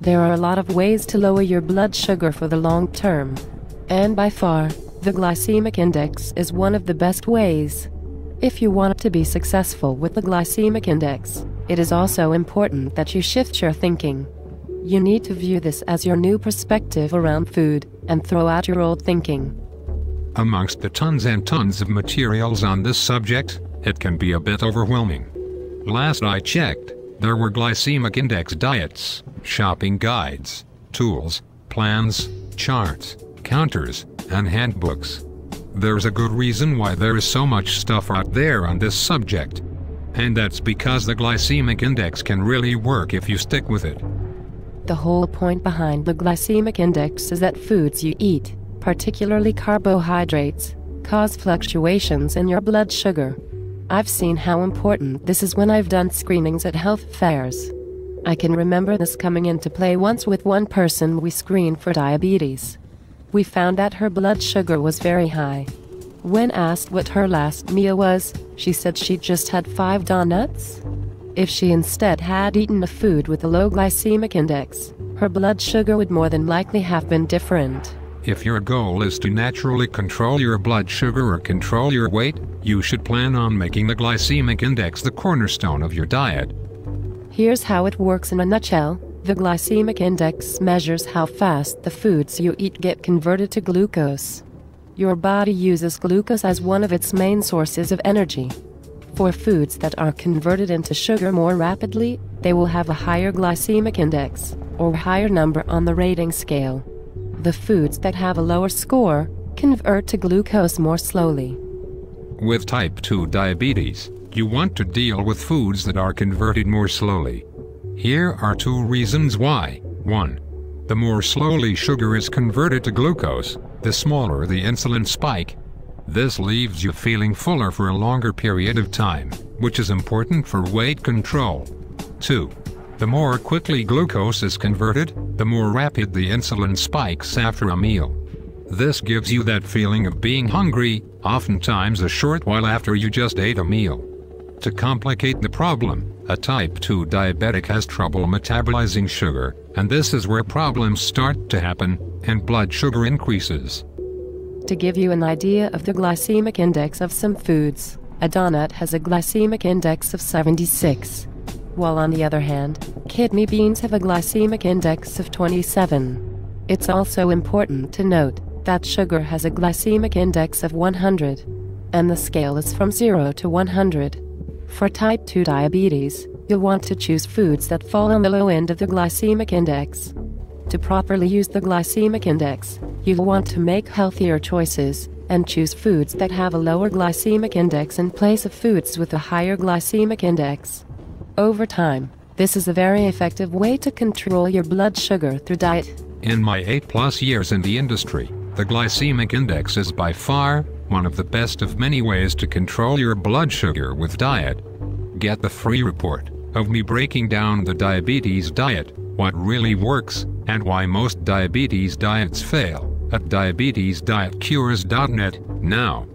There are a lot of ways to lower your blood sugar for the long term. And by far, the glycemic index is one of the best ways. If you want to be successful with the glycemic index, it is also important that you shift your thinking. You need to view this as your new perspective around food, and throw out your old thinking. Amongst the tons and tons of materials on this subject, it can be a bit overwhelming. Last I checked, there were glycemic index diets, shopping guides, tools, plans, charts, counters, and handbooks. There's a good reason why there is so much stuff out there on this subject. And that's because the glycemic index can really work if you stick with it. The whole point behind the glycemic index is that foods you eat, particularly carbohydrates, cause fluctuations in your blood sugar. I've seen how important this is when I've done screenings at health fairs. I can remember this coming into play once with one person we screened for diabetes. We found that her blood sugar was very high. When asked what her last meal was, she said she'd just had 5 donuts. If she instead had eaten a food with a low glycemic index, her blood sugar would more than likely have been different. If your goal is to naturally control your blood sugar or control your weight, you should plan on making the glycemic index the cornerstone of your diet. Here's how it works in a nutshell. The glycemic index measures how fast the foods you eat get converted to glucose. Your body uses glucose as one of its main sources of energy. For foods that are converted into sugar more rapidly, they will have a higher glycemic index, or higher number on the rating scale. The foods that have a lower score convert to glucose more slowly. With type 2 diabetes, you want to deal with foods that are converted more slowly. Here are 2 reasons why. 1. The more slowly sugar is converted to glucose, the smaller the insulin spike. This leaves you feeling fuller for a longer period of time, which is important for weight control. 2. The more quickly glucose is converted, the more rapid the insulin spikes after a meal. This gives you that feeling of being hungry, oftentimes a short while after you just ate a meal. To complicate the problem, a type 2 diabetic has trouble metabolizing sugar, and this is where problems start to happen, and blood sugar increases. To give you an idea of the glycemic index of some foods, a donut has a glycemic index of 76. While on the other hand, kidney beans have a glycemic index of 27. It's also important to note that sugar has a glycemic index of 100, and the scale is from 0 to 100. For type 2 diabetes, you'll want to choose foods that fall on the low end of the glycemic index. To properly use the glycemic index, you'll want to make healthier choices and choose foods that have a lower glycemic index in place of foods with a higher glycemic index. Over time, this is a very effective way to control your blood sugar through diet. In my 8+ years in the industry, the glycemic index is by far one of the best of many ways to control your blood sugar with diet. Get the free report of me breaking down the diabetes diet, what really works, and why most diabetes diets fail, at diabetesdietcures.net now.